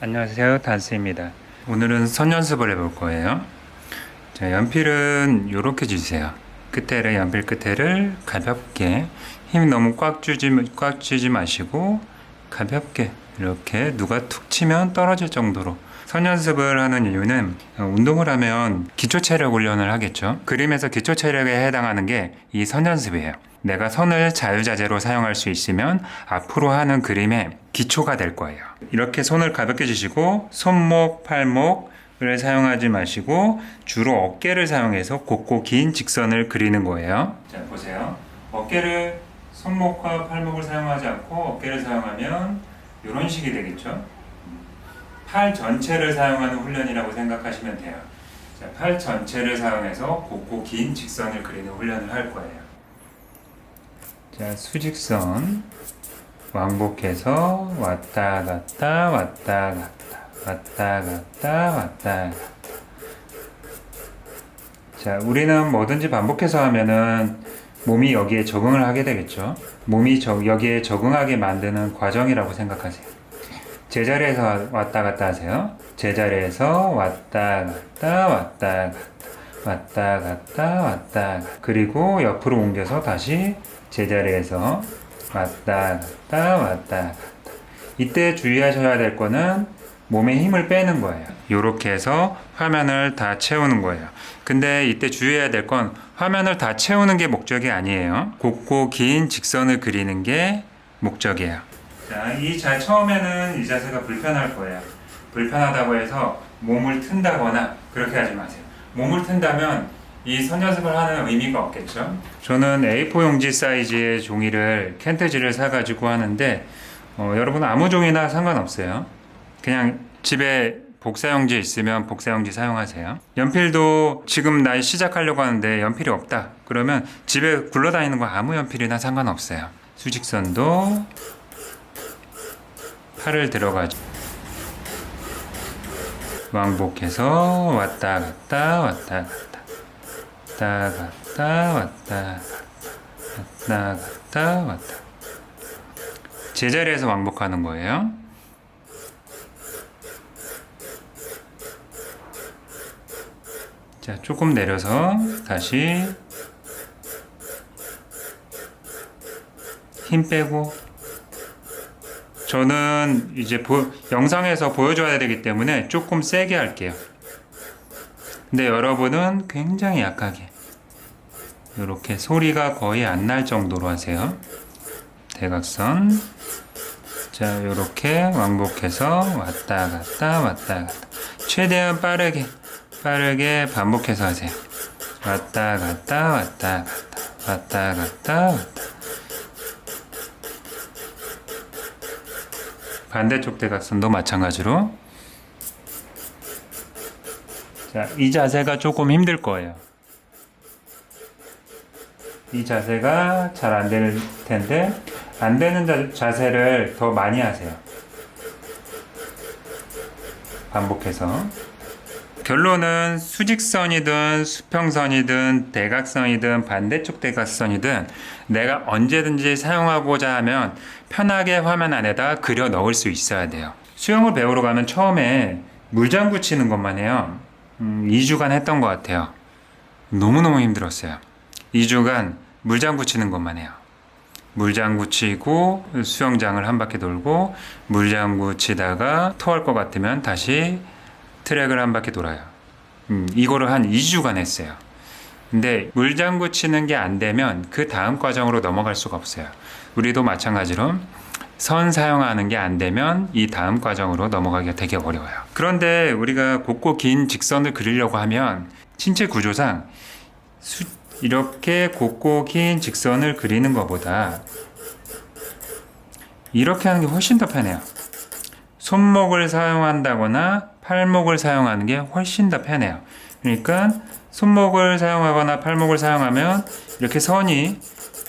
안녕하세요, 단스입니다. 오늘은 선 연습을 해볼 거예요. 자, 연필은 이렇게 주세요. 연필 끝에를 가볍게, 힘 너무 꽉 쥐지 마시고 가볍게 이렇게 누가 툭 치면 떨어질 정도로. 선 연습을 하는 이유는 운동을 하면 기초 체력 훈련을 하겠죠. 그림에서 기초 체력에 해당하는 게 이 선 연습이에요. 내가 선을 자유자재로 사용할 수 있으면 앞으로 하는 그림의 기초가 될 거예요. 이렇게 손을 가볍게 쥐시고 손목, 팔목을 사용하지 마시고 주로 어깨를 사용해서 곱고 긴 직선을 그리는 거예요. 자, 보세요. 어깨를 손목과 팔목을 사용하지 않고 어깨를 사용하면 이런 식이 되겠죠. 팔 전체를 사용하는 훈련이라고 생각하시면 돼요. 자, 팔 전체를 사용해서 곱고 긴 직선을 그리는 훈련을 할 거예요. 자, 수직선 왕복해서 왔다 갔다 왔다 갔다 왔다 갔다 왔다 갔다. 자, 우리는 뭐든지 반복해서 하면은 몸이 여기에 적응을 하게 되겠죠. 몸이 여기에 적응하게 만드는 과정이라고 생각하세요. 제자리에서 왔다 갔다 하세요. 제자리에서 왔다 갔다 왔다 갔다 왔다 갔다 왔다. 그리고 옆으로 옮겨서 다시 제자리에서 왔다 갔다 왔다 갔다. 이때 주의하셔야 될 거는 몸에 힘을 빼는 거예요. 이렇게 해서 화면을 다 채우는 거예요. 근데 이때 주의해야 될 건 화면을 다 채우는 게 목적이 아니에요. 곱고 긴 직선을 그리는 게 목적이에요. 자, 처음에는 이 자세가 불편할 거예요. 불편하다고 해서 몸을 튼다거나 그렇게 하지 마세요. 몸을 튼다면 이 선 연습을 하는 의미가 없겠죠. 저는 A4 용지 사이즈의 종이를 켄트지를 사가지고 하는데 여러분 아무 종이나 상관없어요. 그냥 집에 복사용지 있으면 복사용지 사용하세요. 연필도 지금 나 시작하려고 하는데 연필이 없다. 그러면 집에 굴러다니는 거 아무 연필이나 상관없어요. 수직선도 팔을 들어가죠. 왕복해서 왔다 갔다 왔다 갔다 왔다 갔다 왔다 갔다 갔다 왔다. 제자리에서 왕복하는 거예요. 자, 조금 내려서 다시 힘 빼고. 저는 이제 영상에서 보여줘야 되기 때문에 조금 세게 할게요. 근데 여러분은 굉장히 약하게 이렇게 소리가 거의 안 날 정도로 하세요. 대각선. 자, 이렇게 왕복해서 왔다 갔다 왔다 갔다. 최대한 빠르게 반복해서 하세요. 왔다 갔다 왔다 갔다 왔다 갔다 왔다. 반대쪽 대각선도 마찬가지로. 자, 이 자세가 조금 힘들 거예요. 이 자세가 잘 안 될 텐데 안 되는 자세를 더 많이 하세요. 반복해서. 결론은 수직선이든 수평선이든 대각선이든 반대쪽 대각선이든 내가 언제든지 사용하고자 하면 편하게 화면 안에다 그려 넣을 수 있어야 돼요. 수영을 배우러 가면 처음에 물장구 치는 것만 해요. 2주간 했던 것 같아요. 너무너무 힘들었어요. 2주간 물장구 치는 것만 해요. 물장구 치고 수영장을 한 바퀴 돌고 물장구 치다가 토할 것 같으면 다시 트랙을 한 바퀴 돌아요. 이거를 한 2주간 했어요. 근데 물장구 치는 게 안 되면 그 다음 과정으로 넘어갈 수가 없어요. 우리도 마찬가지로 선 사용하는 게 안 되면 이 다음 과정으로 넘어가기가 되게 어려워요. 그런데 우리가 곱고 긴 직선을 그리려고 하면 신체 구조상 이렇게 곱고 긴 직선을 그리는 것보다 이렇게 하는 게 훨씬 더 편해요. 손목을 사용한다거나 팔목을 사용하는 게 훨씬 더 편해요. 그러니까 손목을 사용하거나 팔목을 사용하면 이렇게 선이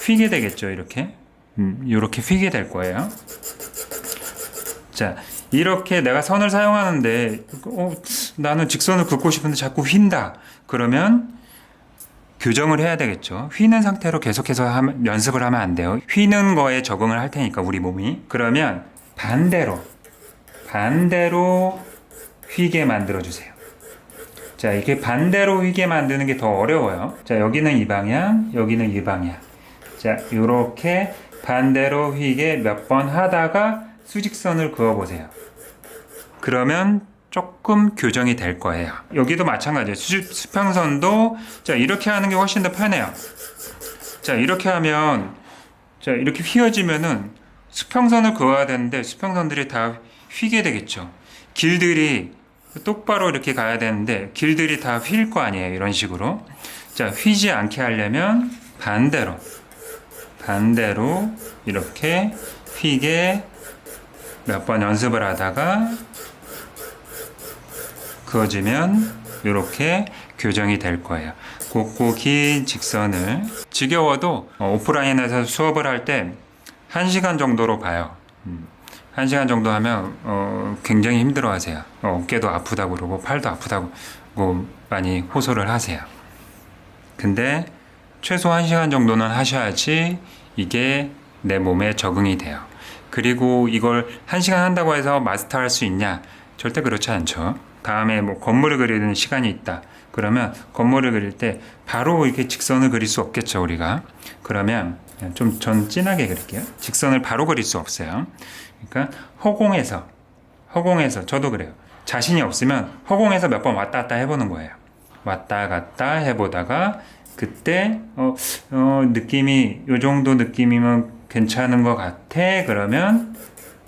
휘게 되겠죠. 이렇게 휘게 될 거예요. 자, 이렇게 내가 선을 사용하는데 나는 직선을 긋고 싶은데 자꾸 휜다. 그러면 교정을 해야 되겠죠. 휘는 상태로 계속해서 연습을 하면 안 돼요. 휘는 거에 적응을 할 테니까 우리 몸이. 그러면 반대로 반대로 휘게 만들어 주세요. 자, 이렇게 반대로 휘게 만드는 게 더 어려워요. 자, 여기는 이 방향, 여기는 이 방향. 자, 요렇게 반대로 휘게 몇 번 하다가 수직선을 그어 보세요. 그러면 조금 교정이 될 거예요. 여기도 마찬가지예요. 수평선도 자, 이렇게 하는 게 훨씬 더 편해요. 자, 이렇게 하면 자, 이렇게 휘어지면은 수평선을 그어야 되는데 수평선들이 다 휘게 되겠죠. 길들이 똑바로 이렇게 가야 되는데 길들이 다 휠 거 아니에요. 이런 식으로. 자, 휘지 않게 하려면 반대로 이렇게 휘게 몇 번 연습을 하다가 그어주면 이렇게 교정이 될 거예요. 곱고 긴 직선을 지겨워도 오프라인에서 수업을 할 때 1시간 정도로 봐요. 1시간 정도 하면 굉장히 힘들어 하세요. 어깨도 아프다고 그러고 팔도 아프다고 많이 호소를 하세요. 근데 최소 1시간 정도는 하셔야지 이게 내 몸에 적응이 돼요. 그리고 이걸 1시간 한다고 해서 마스터할 수 있냐? 절대 그렇지 않죠. 다음에 뭐 건물을 그리는 시간이 있다. 그러면 건물을 그릴 때 바로 이렇게 직선을 그릴 수 없겠죠, 우리가. 그러면 좀 전 진하게 그릴게요. 직선을 바로 그릴 수 없어요. 그러니까 허공에서 저도 그래요. 자신이 없으면 허공에서 몇 번 왔다 갔다 해보는 거예요. 왔다 갔다 해보다가 그때 느낌이 요 정도 느낌이면 괜찮은 것 같아. 그러면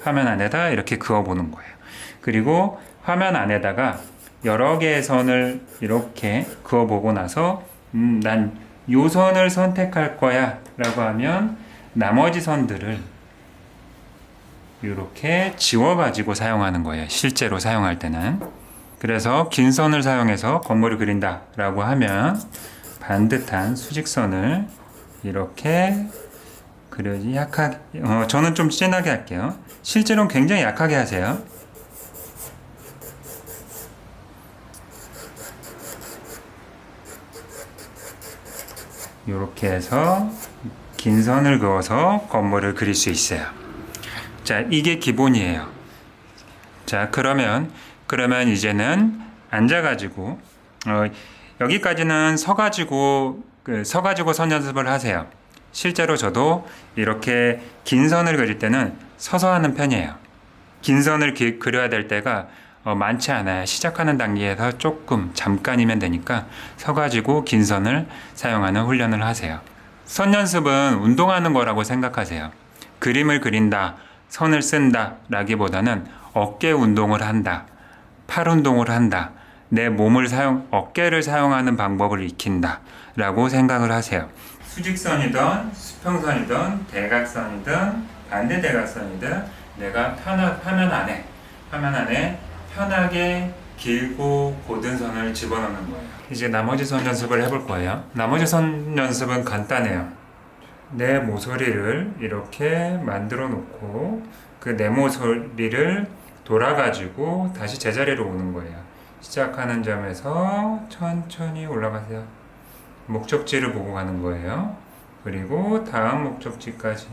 화면 안에다 이렇게 그어보는 거예요. 그리고 화면 안에다가 여러 개의 선을 이렇게 그어보고 나서 난 요 선을 선택할 거야 라고 하면 나머지 선들을 이렇게 지워가지고 사용하는 거예요. 실제로 사용할 때는. 그래서 긴 선을 사용해서 건물을 그린다 라고 하면 반듯한 수직선을 이렇게 그려지 약하게 저는 좀 진하게 할게요. 실제로는 굉장히 약하게 하세요. 이렇게 해서 긴 선을 그어서 건물을 그릴 수 있어요. 자, 이게 기본이에요. 자, 그러면 이제는 앉아가지고 여기까지는 서가지고 선 연습을 하세요. 실제로 저도 이렇게 긴 선을 그릴 때는 서서 하는 편이에요. 긴 선을 그려야 될 때가 많지 않아요. 시작하는 단계에서 조금 잠깐이면 되니까 서가지고 긴 선을 사용하는 훈련을 하세요. 선 연습은 운동하는 거라고 생각하세요. 그림을 그린다, 선을 쓴다 라기보다는 어깨 운동을 한다, 팔 운동을 한다, 내 몸을 어깨를 사용하는 방법을 익힌다 라고 생각을 하세요. 수직선이든 수평선이든 대각선이든 반대대각선이든 내가 화면 안에 편하게 길고 고든 선을 집어넣는 거예요. 이제 나머지 선 연습을 해볼 거예요. 나머지 선 연습은 간단해요. 내 모서리를 이렇게 만들어 놓고 그 내 모서리를 돌아가지고 다시 제자리로 오는 거예요. 시작하는 점에서 천천히 올라가세요. 목적지를 보고 가는 거예요. 그리고 다음 목적지까지.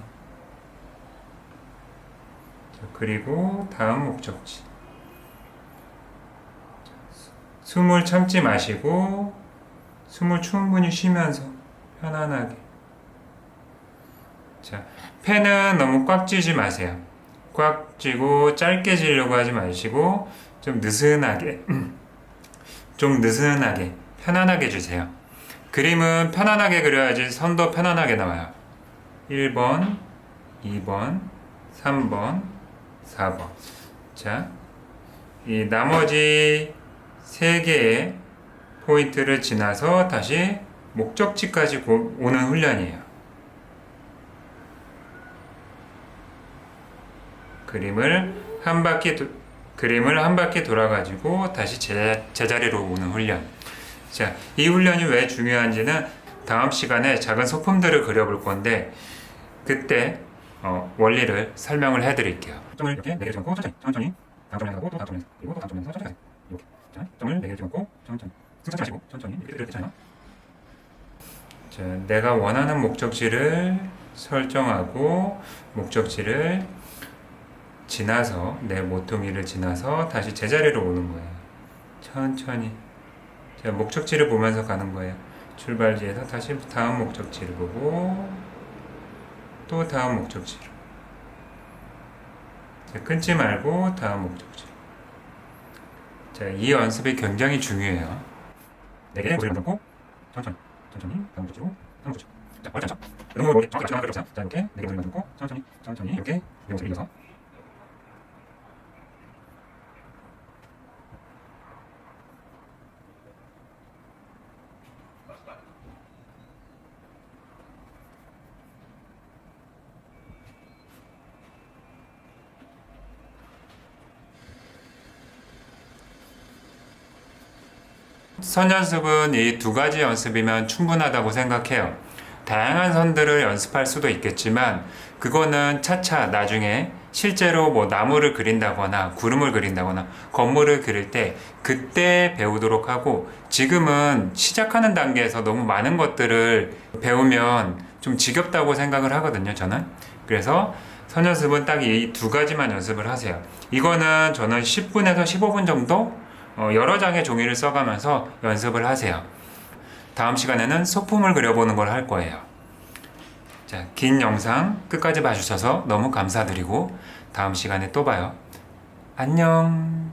그리고 다음 목적지. 숨을 참지 마시고 숨을 충분히 쉬면서 편안하게. 자, 펜은 너무 꽉 쥐지 마세요. 꽉 쥐고 짧게 쥐려고 하지 마시고 좀 느슨하게 편안하게 주세요. 그림은 편안하게 그려야지 선도 편안하게 나와요. 1번, 2번, 3번, 4번. 자, 이 나머지 3개의 포인트를 지나서 다시 목적지까지 오는 훈련이에요. 그림을 한 바퀴 돌아가지고 다시 제자리로 오는 훈련. 자, 이 훈련이 왜 중요한지는 다음 시간에 작은 소품들을 그려볼 건데 그때 원리를 설명을 해드릴게요. 점을 이렇게 4개를 집어넣고 천천히 다음 점에 가고 또 다음 점에 그리고 또 다음 점에서 천천히 가세요. 이렇게. 자, 점을 4개를 집어넣고 천천히 승차지 마시고 천천히 이렇게 괜찮아요. 자, 내가 원하는 목적지를 설정하고 목적지를 지나서 내 모퉁이를 지나서 다시 제자리로 오는 거예요. 천천히. 자, 목적지를 보면서 가는 거예요. 출발지에서 다시 다음 목적지를 보고 또 다음 목적지로. 자, 끊지 말고 다음 목적지로. 자, 이 연습이 굉장히 중요해요. 내게 고지를 잡고 천천히 다음 목적지로 다음 목적지로. 자, 어렵지 않죠? 너무 머리 정확히 맞추는 건 필요 없어요. 자, 이렇게 내게 고지를 잡고 천천히 이렇게 명제를 이어서 선 연습은 이 두 가지 연습이면 충분하다고 생각해요. 다양한 선들을 연습할 수도 있겠지만 그거는 차차 나중에 실제로 뭐 나무를 그린다거나 구름을 그린다거나 건물을 그릴 때 그때 배우도록 하고, 지금은 시작하는 단계에서 너무 많은 것들을 배우면 좀 지겹다고 생각을 하거든요, 저는. 그래서 선 연습은 딱 이 두 가지만 연습을 하세요. 이거는 저는 10분에서 15분 정도 여러 장의 종이를 써가면서 연습을 하세요. 다음 시간에는 소품을 그려보는 걸 할 거예요. 자, 긴 영상 끝까지 봐주셔서 너무 감사드리고 다음 시간에 또 봐요. 안녕.